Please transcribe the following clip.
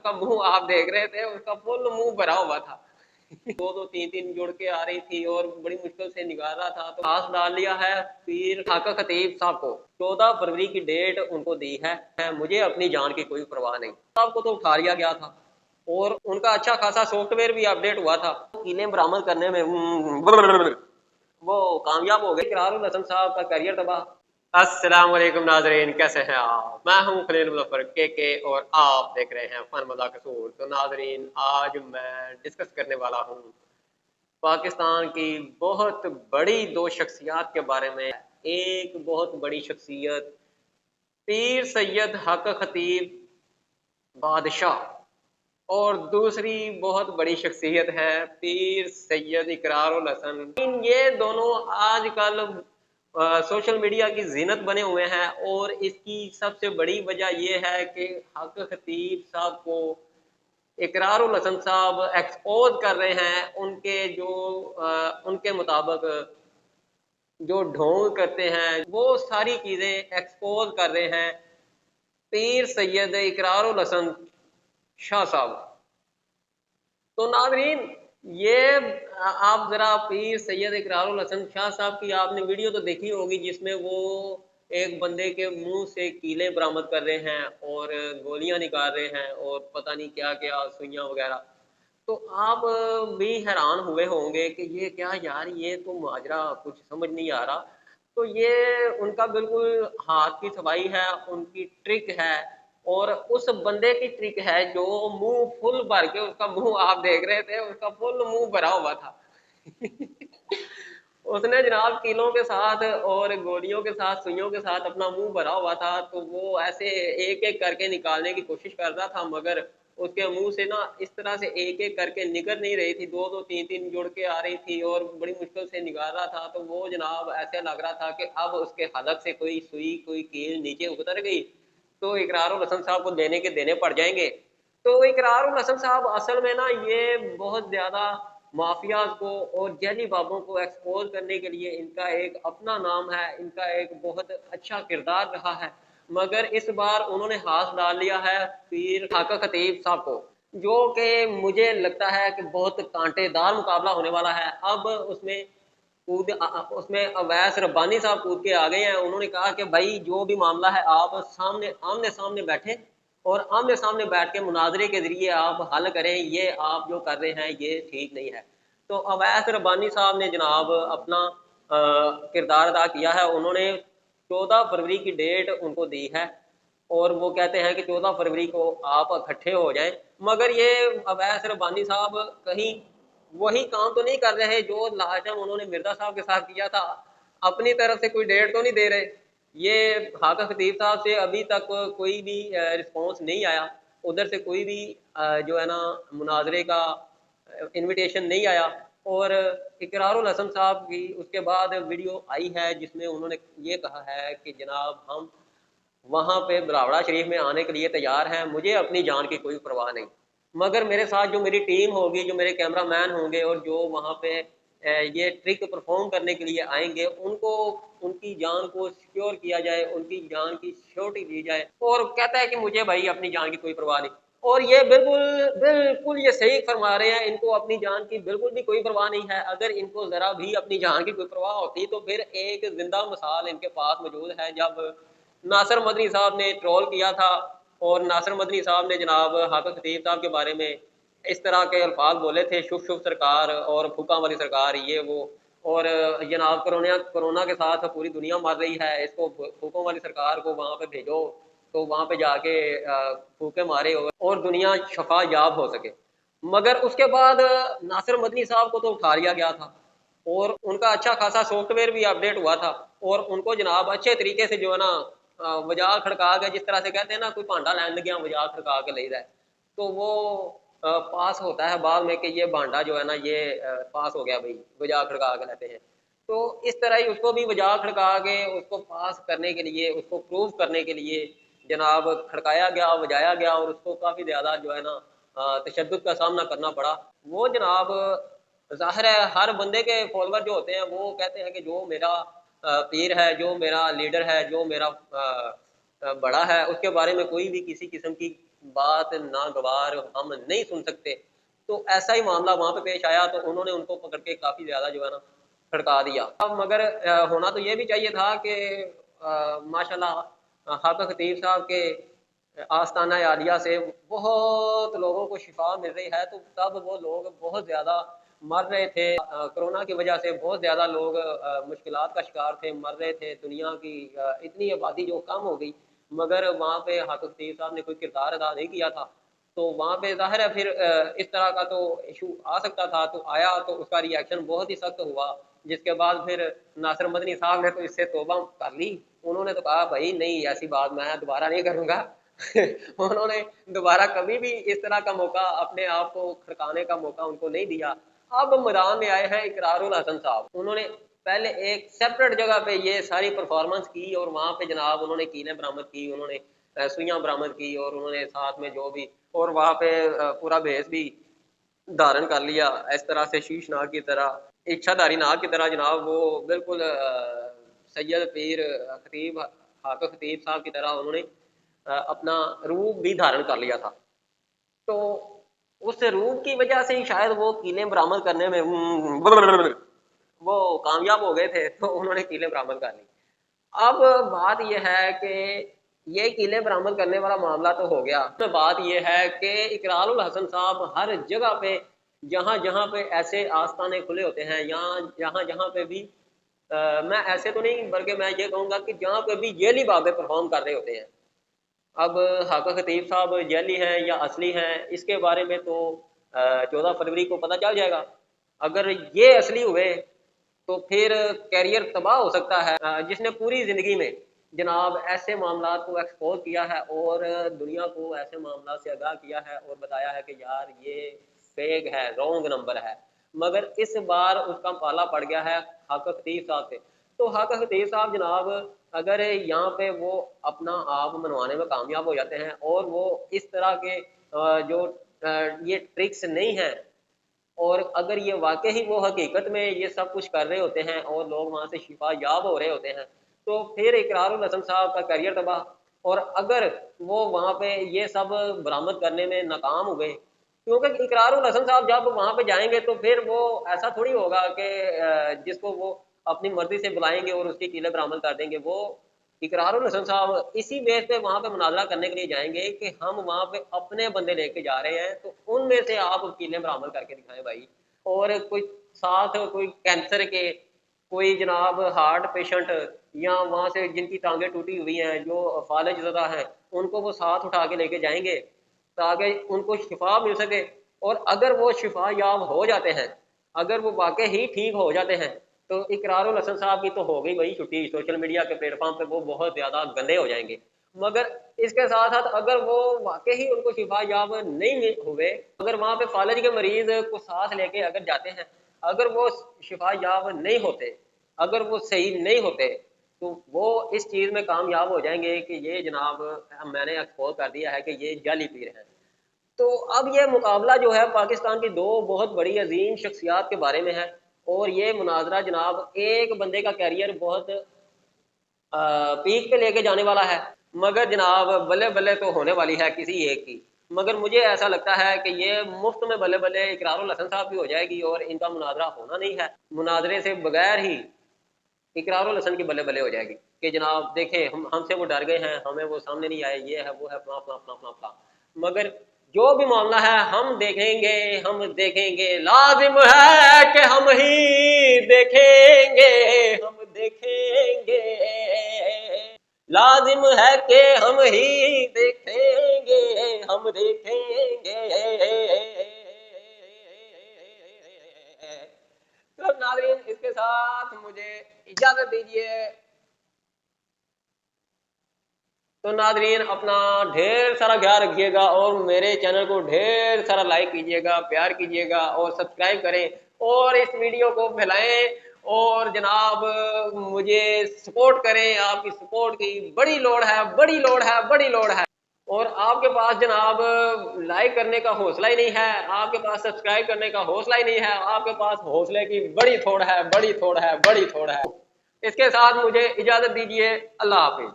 उसका मुंह आप देख रहे थे, उसका फुल मुंह भरा हुआ था। दो दो तीन तीन जुड़ के आ रही थी और बड़ी मुश्किल से निकाल रहा था, तो पास डाल लिया है पीर खाका खतीब साहब को। 14 फरवरी की डेट उनको दी है। मुझे अपनी जान की कोई परवाह नहीं, साहब को तो उठा लिया गया था और उनका अच्छा खासा सॉफ्टवेयर भी अपडेट हुआ था। कीलें बरामद करने में वो कामयाब हो गए। इकरारुल हसन साहब का करियर तबाह। अस्सलाम वालेकुम नाजरीन, कैसे हैं आप? मैं हूं खलील मुजफ्फर के और आप देख रहे हैं फन मजाक कसूर। तो नाजरीन, आज मैं डिस्कस करने वाला हूं पाकिस्तान की बहुत बड़ी दो शख्सियत के बारे में। एक बहुत बड़ी शख्सियत पीर सैयद हक खतीब बादशाह, और दूसरी बहुत बड़ी शख्सियत है पीर सैयद इकरारुल हसन। ये दोनों आजकल सोशल मीडिया की जीनत बने हुए हैं, और इसकी सबसे बड़ी वजह यह है कि हक खतीब साहब को इकरारुल हसन साहब एक्सपोज कर रहे हैं। उनके जो उनके मुताबिक जो ढोंग करते हैं वो सारी चीजें एक्सपोज कर रहे हैं पीर सैयद इकरारुल हसन शाह साहब। तो नाजरीन, ये आप जरा पीर सैयद इकरारुल हसन शाह साहब की आपने वीडियो तो देखी होगी, जिसमें वो एक बंदे के मुंह से कीले बरामद कर रहे हैं और गोलियां निकाल रहे हैं और पता नहीं क्या क्या सुइयां वगैरह। तो आप भी हैरान हुए होंगे कि ये क्या यार, ये तो माजरा कुछ समझ नहीं आ रहा। तो ये उनका बिल्कुल हाथ की सफाई है, उनकी ट्रिक है, और उस बंदे की ट्रिक है जो मुंह फुल भर के, उसका मुंह आप देख रहे थे, उसका फुल मुंह भरा हुआ था। उसने जनाब कीलों के साथ और गोलियों के साथ सुइयों के साथ अपना मुंह भरा हुआ था, तो वो ऐसे एक एक करके निकालने की कोशिश कर रहा था, मगर उसके मुंह से ना इस तरह से एक एक करके निकल नहीं रही थी, दो दो तीन तीन जुड़ के आ रही थी और बड़ी मुश्किल से निकाल रहा था। तो वो जनाब ऐसे लग रहा था कि अब उसके हलक से कोई सुई कोई कील नीचे उतर गई तो इकरारुल हसन साहब को देने के देने पड़ जाएंगे। तो इकरारुल हसन साहब असल में ना ये बहुत ज्यादा माफियाज को और जैली बाबों को एक्सपोज करने के लिए इनका एक अपना नाम है, इनका एक बहुत अच्छा किरदार रहा है। मगर इस बार उन्होंने हाथ डाल लिया है पीर खाका खतीब साहब को, जो कि मुझे लगता है कि बहुत कांटेदार मुकाबला होने वाला है। अब उसमें उसमें अवैस रब्बानी साहब कूद के आ गए हैं। उन्होंने कहा कि भाई जो भी मामला है आप सामने आमने सामने बैठे और आमने सामने बैठ के मुनाजरे के जरिए आप हल करें, ये आप जो कर रहे हैं ये ठीक नहीं है। तो अवैस रब्बानी साहब ने जनाब अपना किरदार अदा किया है। उन्होंने 14 फरवरी की डेट उनको दी है और वो कहते हैं कि 14 फरवरी को आप इकट्ठे हो जाएं। मगर ये अवैस रब्बानी साहब कहीं वही काम तो नहीं कर रहे जो लास्ट टाइम उन्होंने मिर्जा साहब के साथ किया था। अपनी तरफ से कोई डेट तो नहीं दे रहे। ये हाका खतीब साहब से अभी तक कोई भी रिस्पॉन्स नहीं आया, उधर से कोई भी जो है ना मुनाजरे का इनविटेशन नहीं आया। और इकरारुल हसन साहब की उसके बाद वीडियो आई है जिसमें उन्होंने ये कहा है कि जनाब हम वहां पे बरावड़ा शरीफ में आने के लिए तैयार हैं, मुझे अपनी जान की कोई परवाह नहीं, मगर मेरे साथ जो मेरी टीम होगी, जो मेरे कैमरामैन होंगे और जो वहां पे ये ट्रिक परफॉर्म करने के लिए आएंगे, उनको उनकी जान को सिक्योर किया जाए, उनकी जान की सिक्योरिटी दी जाए। और कहता है कि मुझे भाई अपनी जान की कोई परवाह नहीं। और ये बिल्कुल बिल्कुल ये सही फरमा रहे हैं, इनको अपनी जान की बिल्कुल भी कोई परवाह नहीं है। अगर इनको जरा भी अपनी जान की कोई परवाह होती तो फिर एक जिंदा मिसाल इनके पास मौजूद है। जब नासिर मदनी साहब ने ट्रोल किया था और नासिर मदनी साहब ने जनाब हाफिज खतीब साहब के बारे में इस तरह के अल्फाज बोले थे, शुभ शुभ सरकार और फूका वाली सरकार, ये वो, और जनाब कोरोना के साथ पूरी दुनिया मर रही है, इसको फूकों वाली सरकार को वहां पे भेजो तो वहां पे जाके फूके मारे और दुनिया शफा याब हो सके। मगर उसके बाद नासिर मदनी साहब को तो उठा लिया गया था और उनका अच्छा खासा सॉफ्टवेयर भी अपडेट हुआ था और उनको जनाब अच्छे तरीके से जो है ना वजाल खड़का के, जिस तरह से कहते हैं ना कोई भांडा लैंड गया वजाल खड़का के ले जाए, तो वो पास होता है बाद में कि ये भांडा जो है ना ये पास हो गया भाई, वजाल खड़का के लेते हैं। तो इस तरह ही उसको भी वजाल खड़का के उसको पास करने के लिए, उसको प्रूव करने के लिए जनाब खड़काया गया, बजाया गया और उसको काफ़ी ज़्यादा जो है ना तशद्दुद का सामना करना पड़ा। वो जनाब ज़ाहिर है हर बंदे के फॉलोवर जो होते हैं वो कहते हैं कि जो मेरा पीर है, जो मेरा लीडर है, जो मेरा बड़ा है, उसके बारे में कोई भी किसी किस्म की بات ناگوار ہم نہیں سن سکتے۔ تو ایسا ہی معاملہ وہاں پہ پیش آیا، تو انہوں نے ان کو پکڑ کے کافی زیادہ جو ہے نا کھڑکا دیا۔ اب مگر ہونا تو یہ بھی چاہیے تھا کہ ماشاءاللہ حق خطیب صاحب کے آستانہ عالیہ سے بہت لوگوں کو شفا مل رہی ہے، تو تب وہ لوگ بہت زیادہ مر رہے تھے، کرونا کی وجہ سے بہت زیادہ لوگ مشکلات کا شکار تھے، مر رہے تھے، دنیا کی اتنی آبادی جو کم ہو گئی، مگر وہاں پہ حق خطیب صاحب نے کوئی کردار ادا نہیں کیا تھا۔ تو وہاں پہ ظاہر ہے پھر اس طرح کا تو ایشو آ سکتا تھا، تو آیا تو اس کا ری ایکشن بہت ہی سخت ہوا، جس کے بعد پھر ناصر مدنی صاحب نے تو اس سے توبہ کر لی۔ انہوں نے تو کہا بھائی نہیں، ایسی بات میں دوبارہ نہیں کروں گا۔ انہوں نے دوبارہ کبھی بھی اس طرح کا موقع اپنے آپ کو کھڑکانے کا موقع ان کو نہیں دیا۔ اب میدان میں آئے ہیں اقرار الحسن صاحب، انہوں نے پہلے ایک سیپریٹ جگہ پہ یہ ساری پرفارمنس کی، اور وہاں پہ جناب انہوں نے کیلیں برآمد کی، انہوں نے سوئیاں برآمد کی، اور انہوں نے ساتھ میں جو بھی، اور وہاں پہ پورا بھیس بھی دھارن کر لیا اس طرح سے شیش ناگ کی طرح، اچھا داری ناگ کی طرح جناب، وہ بالکل سید پیر خطیب حق خطیب صاحب کی طرح انہوں نے اپنا روپ بھی دھارن کر لیا تھا۔ تو اس روپ کی وجہ سے ہی شاید وہ کیلیں برآمد کرنے میں وہ کامیاب ہو گئے تھے، تو انہوں نے کیلیں برآمد کر لی۔ اب بات یہ ہے کہ یہ کیلیں برآمد کرنے والا معاملہ تو ہو گیا، بات یہ ہے کہ اقرار الحسن صاحب ہر جگہ پہ جہاں جہاں پہ ایسے آستانے کھلے ہوتے ہیں، جہاں جہاں پہ بھی میں ایسے تو نہیں بلکہ میں یہ کہوں گا کہ جہاں پہ بھی جیلی بابے پرفارم کر رہے ہوتے ہیں، اب حق خطیب صاحب جعلی ہیں یا اصلی ہیں اس کے بارے میں تو 14 فروری کو پتہ چل جائے گا۔ اگر یہ اصلی ہوئے تو پھر کیریئر تباہ ہو سکتا ہے۔ جس نے پوری زندگی میں جناب ایسے معاملات کو ایکسپوز کیا ہے اور دنیا کو ایسے معاملات سے آگاہ کیا ہے اور بتایا ہے کہ یار یہ فیک ہے، رونگ نمبر ہے، مگر اس بار اس کا پالا پڑ گیا ہے حق خطیب صاحب سے۔ تو حق خطیب صاحب جناب اگر یہاں پہ وہ اپنا آپ منوانے میں کامیاب ہو جاتے ہیں، اور وہ اس طرح کے جو یہ ٹرکس نہیں ہیں، اور اگر یہ واقعی وہ حقیقت میں یہ سب کچھ کر رہے ہوتے ہیں اور لوگ وہاں سے شفا یاب ہو رہے ہوتے ہیں، تو پھر اقرار الحسن صاحب کا کیریئر تباہ۔ اور اگر وہ وہاں پہ یہ سب برآمد کرنے میں ناکام ہو گئے، کیونکہ اقرار الحسن صاحب جب وہاں پہ جائیں گے تو پھر وہ ایسا تھوڑی ہوگا کہ جس کو وہ اپنی مرضی سے بلائیں گے اور اس کی کیلیں برآمد کر دیں گے۔ وہ اقرار الحسن صاحب اسی بیس پہ وہاں پہ مناظرہ کرنے کے لیے جائیں گے کہ ہم وہاں پہ اپنے بندے لے کے جا رہے ہیں، تو ان میں سے آپ کیلیں برآمد کر کے دکھائیں بھائی۔ اور کوئی ساتھ کوئی کینسر کے، کوئی جناب ہارٹ پیشنٹ، یا وہاں سے جن کی ٹانگیں ٹوٹی ہوئی ہیں، جو فالج زدہ ہیں، ان کو وہ ساتھ اٹھا کے لے کے جائیں گے تاکہ ان کو شفا مل سکے۔ اور اگر وہ شفا یاب ہو جاتے ہیں، اگر وہ واقع ہی ٹھیک ہو جاتے ہیں، تو اقرار الحسن صاحب کی تو ہو گئی وہی چھٹی، سوشل میڈیا کے پلیٹ فارم پہ وہ بہت زیادہ گندے ہو جائیں گے۔ مگر اس کے ساتھ ساتھ اگر وہ واقعی ان کو شفا یاب نہیں ہوئے، اگر وہاں پہ فالج کے مریض کو ساتھ لے کے اگر جاتے ہیں، اگر وہ شفا یاب نہیں ہوتے، اگر وہ صحیح نہیں ہوتے، تو وہ اس چیز میں کامیاب ہو جائیں گے کہ یہ جناب میں نے ایکسپوز کر دیا ہے کہ یہ جعلی پیر ہیں۔ تو اب یہ مقابلہ جو ہے پاکستان کی دو بہت بڑی عظیم شخصیات کے بارے میں ہے، اور یہ مناظرہ جناب ایک بندے کا کیریئر بہت پیک پہ لے کے جانے والا ہے، مگر جناب بلے بلے تو ہونے والی ہے کسی ایک کی۔ مگر مجھے ایسا لگتا ہے کہ یہ مفت میں بلے بلے اقرار الحسن صاحب کی ہو جائے گی، اور ان کا مناظرہ ہونا نہیں ہے، مناظرے سے بغیر ہی اقرار الحسن کی بلے بلے ہو جائے گی کہ جناب دیکھیں ہم سے وہ ڈر گئے ہیں، ہمیں وہ سامنے نہیں آئے، یہ ہے وہ ہے فلاں فلاں فلاں فلاں فلاں۔ مگر جو بھی معاملہ ہے ہم دیکھیں گے، ہم دیکھیں گے، لازم ہے کہ ہم ہی دیکھیں گے، ہم دیکھیں گے، لازم ہے کہ ہم ہی دیکھیں گے، ہم دیکھیں گے۔ تو ناظرین اس کے ساتھ مجھے اجازت دیجیے۔ تو ناظرین اپنا ڈھیر سارا خیال رکھیے گا، اور میرے چینل کو ڈھیر سارا لائک کیجیے گا، پیار کیجیے گا، اور سبسکرائب کریں، اور اس ویڈیو کو پھیلائیں، اور جناب مجھے سپورٹ کریں۔ آپ کی سپورٹ کی بڑی لوڑ ہے، بڑی لوڑ ہے، بڑی لوڑ ہے۔ اور آپ کے پاس جناب لائک کرنے کا حوصلہ ہی نہیں ہے، آپ کے پاس سبسکرائب کرنے کا حوصلہ ہی نہیں ہے، آپ کے پاس حوصلے کی بڑی تھوڑ ہے، بڑی تھوڑ ہے، بڑی تھوڑ ہے۔ اس کے ساتھ مجھے اجازت دیجیے، اللہ حافظ۔